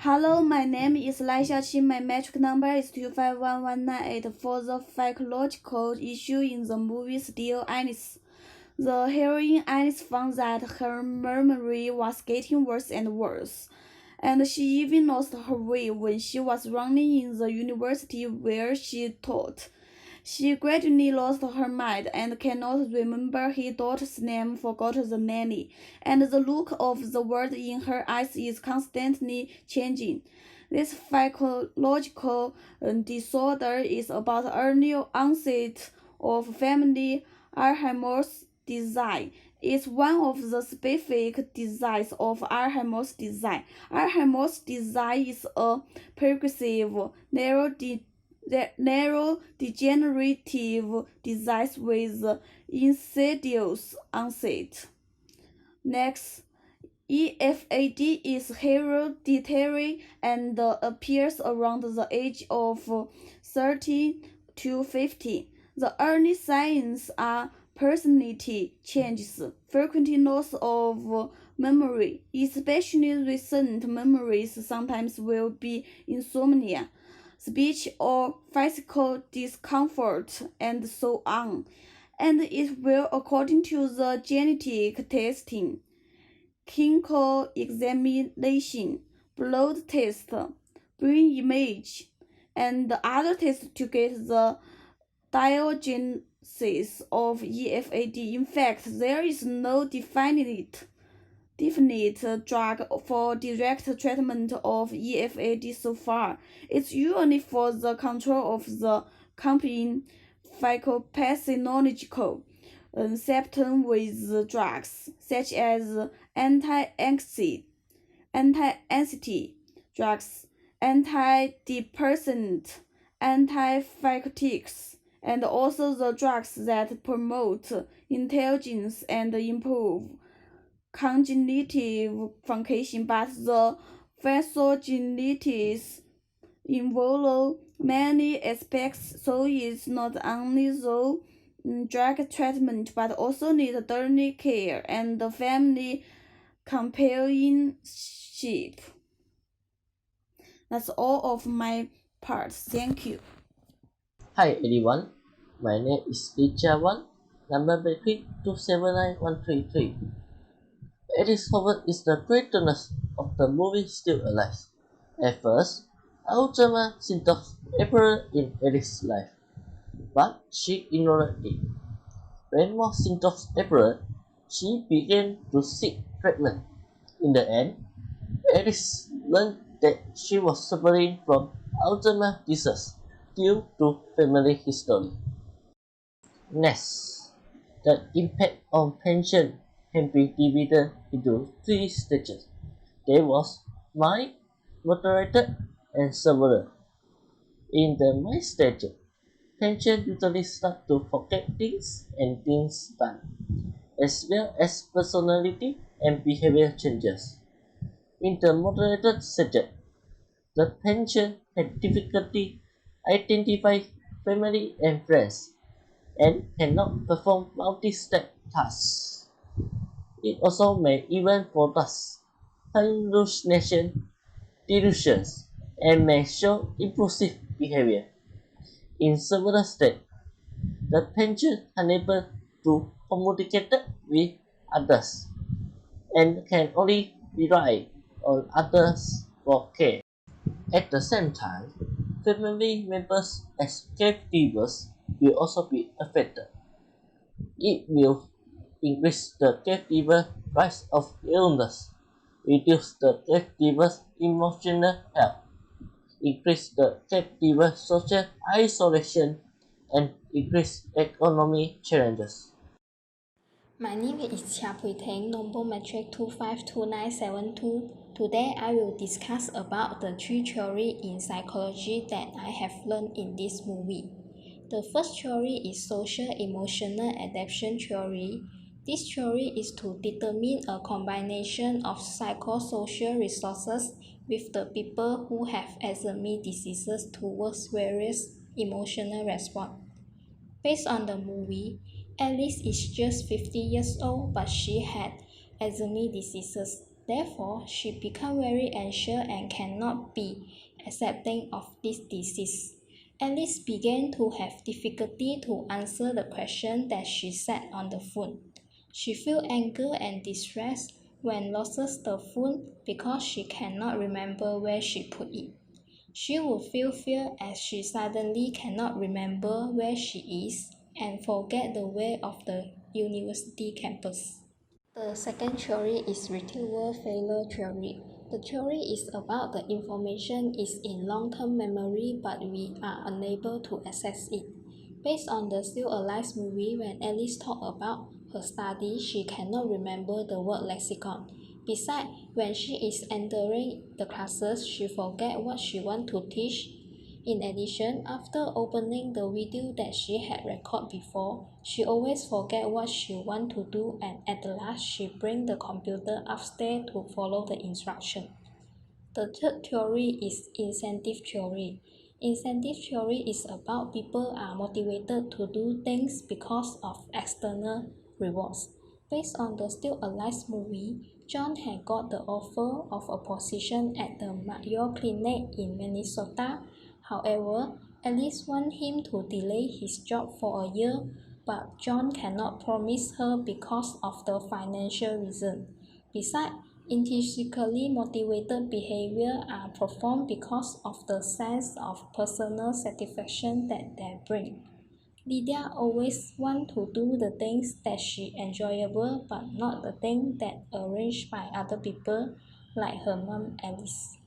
Hello, my name is Lai Xiaoqi. My metric number is 251198. For the psychological issue in the movie Still Alice, the heroine Alice found that her memory was getting worse and worse, and she even lost her way when she was running in the university where she taught. She gradually lost her mind and cannot remember her daughter's name, forgot the nanny, and the look of the world in her eyes is constantly changing. This psychological disorder is about early onset of family Alzheimer's disease. It's one of the specific diseases of Alzheimer's disease. Alzheimer's disease is a progressive neurodegenerative disease with insidious onset. Next, EFAD is hereditary and appears around the age of 30 to 50. The early signs are personality changes, frequent loss of memory, especially recent memories sometimes will be insomnia, speech or physical discomfort, and so on. And it will according to the genetic testing, clinical examination, blood test, brain image, and other tests to get the diagnosis of EFAD. In fact, there is no definite drug for direct treatment of EFAD so far. It's usually for the control of the accompanying phycopathological symptom with drugs such as anti-anxiety drugs, antidepressant, antipsychotics, and also the drugs that promote intelligence and improve cognitive function, but the physiogenetics involve many aspects, so it's not only the drug treatment but also need daily care and family companionship. That's all of my part. Thank you. Hi everyone, my name is Icha1, number between 279133. Alice Howard is the protagonist of the movie Still Alive. At first, Alzheimer's symptoms appeared in Alice's life, but she ignored it. When more symptoms appeared, she began to seek treatment. In the end, Alice learned that she was suffering from Alzheimer's disease due to family history. Next, the impact on patient can be divided into three stages. There was mild, moderate, and severe. In the mild stage, patients usually start to forget things and things done, as well as personality and behavior changes. In the moderate stage, the patient had difficulty identifying family and friends and cannot perform multi-step tasks. It also may even produce hallucination, delusions, and may show impulsive behavior. In several states, the patient unable to communicate with others and can only rely on others for care. At the same time, family members as caregivers will also be affected. It will increase the caregiver risk of illness, reduce the caregiver's emotional health, increase the caregiver's social isolation, and increase economic challenges. My name is Chia Pui Teng, number metric 252972. Today I will discuss about the three theories in psychology that I have learned in this movie. The first theory is social emotional adaptation theory. This theory is to determine a combination of psychosocial resources with the people who have Alzheimer's diseases towards various emotional response. Based on the movie, Alice is just 50 years old, but she had Alzheimer's diseases. Therefore, she becomes very anxious and cannot be accepting of this disease. Alice began to have difficulty to answer the question that she said on the phone. She feels anger and distress when loses the phone because she cannot remember where she put it. She will feel fear as she suddenly cannot remember where she is and forget the way of the university campus. The second theory is retrieval failure theory. The theory is about the information is in long-term memory but we are unable to access it. Based on the Still Alive movie, when Alice talked about her study, she cannot remember the word lexicon. Besides, when she is entering the classes, she forgets what she wants to teach. In addition, after opening the video that she had recorded before, she always forgets what she wants to do and at last she brings the computer upstairs to follow the instruction. The third theory is incentive theory. Incentive theory is about people are motivated to do things because of external rewards. Based on the Still Alive movie, John had got the offer of a position at the Mayo Clinic in Minnesota. However, Alice wants him to delay his job for a year, but John cannot promise her because of the financial reason. Besides, intrinsically motivated behavior are performed because of the sense of personal satisfaction that they bring. Lydia always wants to do the things that she enjoyable but not the things that arranged by other people like her mom Alice.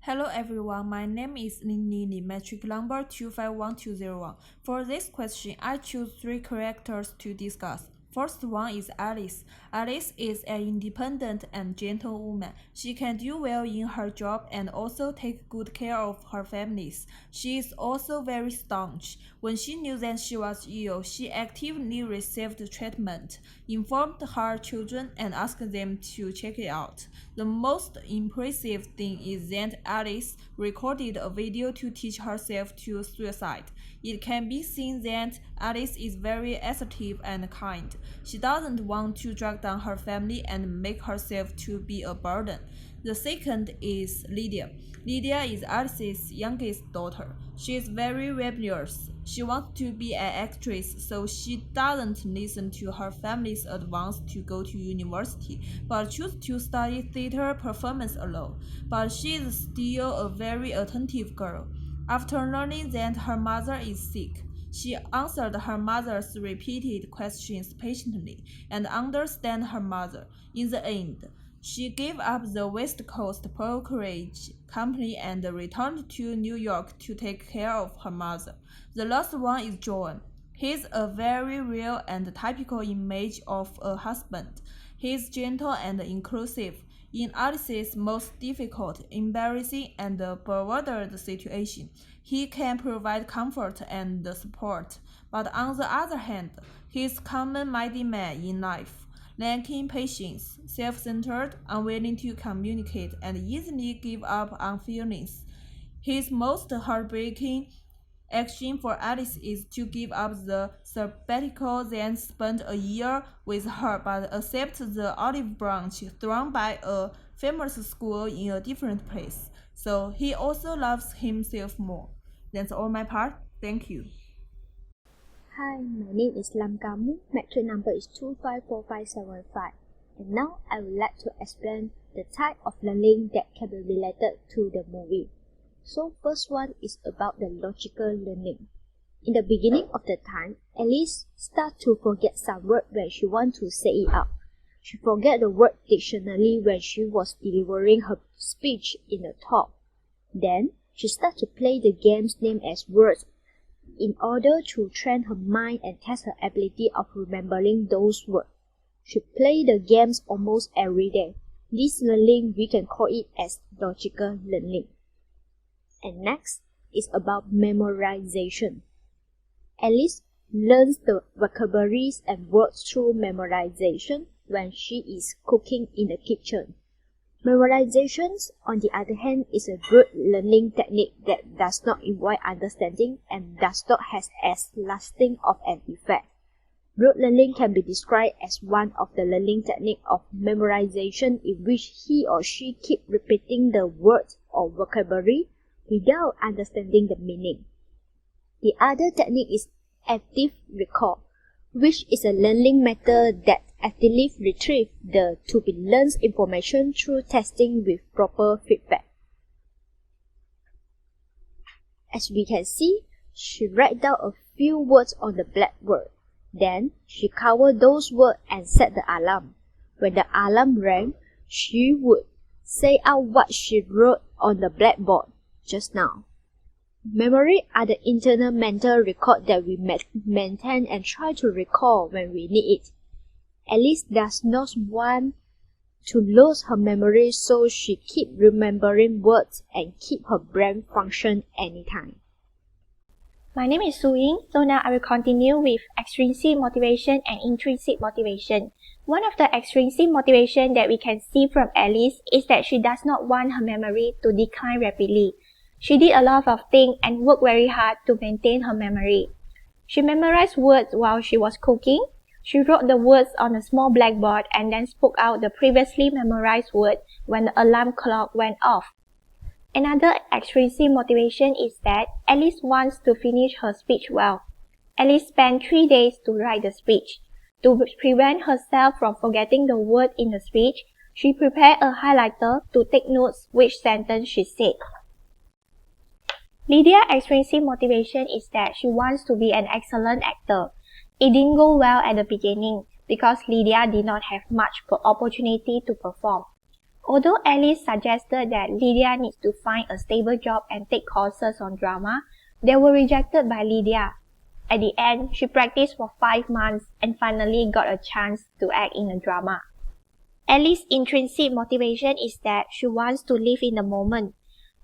Hello everyone, my name is Nini, metric number 251201. For this question, I choose three characters to discuss. First one is Alice. Alice is an independent and gentle woman. She can do well in her job and also take good care of her families. She is also very staunch. When she knew that she was ill, she actively received treatment, informed her children, and asked them to check it out. The most impressive thing is that Alice recorded a video to teach herself to suicide. It can be seen that Alice is very assertive and kind. She doesn't want to drag down her family and make herself to be a burden. The second is Lydia. Lydia is Alice's youngest daughter. She is very rebellious. She wants to be an actress, so she doesn't listen to her family's advice to go to university, but chooses to study theater performance alone. But she is still a very attentive girl. After learning that her mother is sick, she answered her mother's repeated questions patiently and understood her mother. In the end, she gave up the West Coast brokerage company and returned to New York to take care of her mother. The last one is John. He is a very real and typical image of a husband. He is gentle and inclusive. In Alice's most difficult, embarrassing, and bewildered situation, he can provide comfort and support. But on the other hand, he is a common-minded man in life, lacking patience, self-centered, unwilling to communicate, and easily give up on feelings. His most heartbreaking action for Alice is to give up the sabbatical, then spend a year with her, but accept the olive branch thrown by a famous school in a different place. So he also loves himself more. That's all my part. Thank you. Hi, my name is Lam Kamu. Metric number is 254575. And now I would like to explain the type of learning that can be related to the movie. So first one is about the logical learning. In the beginning of the time, Alice starts to forget some word when she wants to say it out. She forget the word dictionary when she was delivering her speech in a talk. Then, she starts to play the game's name as words in order to train her mind and test her ability of remembering those words. She plays the games almost every day. This learning, we can call it as logical learning. And next is about memorization. Alice learns the vocabularies and words through memorization when she is cooking in the kitchen. Memorization, on the other hand, is a good learning technique that does not involve understanding and does not have as lasting of an effect. Rote learning can be described as one of the learning techniques of memorization in which he or she keep repeating the words or vocabulary without understanding the meaning. The other technique is active recall, which is a learning method that actively retrieves the to-be-learned information through testing with proper feedback. As we can see, she wrote down a few words on the blackboard. Then, she covered those words and set the alarm. When the alarm rang, she would say out what she wrote on the blackboard just now. Memory are the internal mental record that we maintain and try to recall when we need it. Alice does not want to lose her memory, so she keeps remembering words and keep her brain function anytime. My name is Su Ying, so now I will continue with extrinsic motivation and intrinsic motivation. One of the extrinsic motivation that we can see from Alice is that she does not want her memory to decline rapidly. She did a lot of things and worked very hard to maintain her memory. She memorized words while she was cooking. She wrote the words on a small blackboard and then spoke out the previously memorized word when the alarm clock went off. Another extrinsic motivation is that Alice wants to finish her speech well. Alice spent 3 days to write the speech. To prevent herself from forgetting the word in the speech, she prepared a highlighter to take notes which sentence she said. Lydia's extrinsic motivation is that she wants to be an excellent actor. It didn't go well at the beginning because Lydia did not have much opportunity to perform. Although Alice suggested that Lydia needs to find a stable job and take courses on drama, they were rejected by Lydia. At the end, she practiced for 5 months and finally got a chance to act in a drama. Alice's intrinsic motivation is that she wants to live in the moment.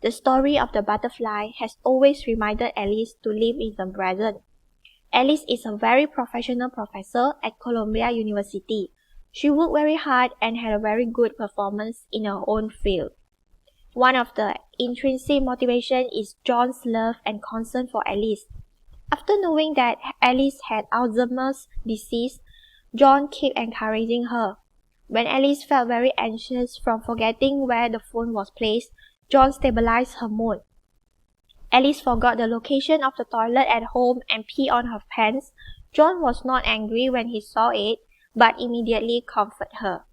The story of the butterfly has always reminded Alice to live in the present. Alice is a very professional professor at Columbia University. She worked very hard and had a very good performance in her own field. One of the intrinsic motivation is John's love and concern for Alice. After knowing that Alice had Alzheimer's disease, John kept encouraging her. When Alice felt very anxious from forgetting where the phone was placed, John stabilized her mood. Alice forgot the location of the toilet at home and peed on her pants. John was not angry when he saw it, but immediately comforted her.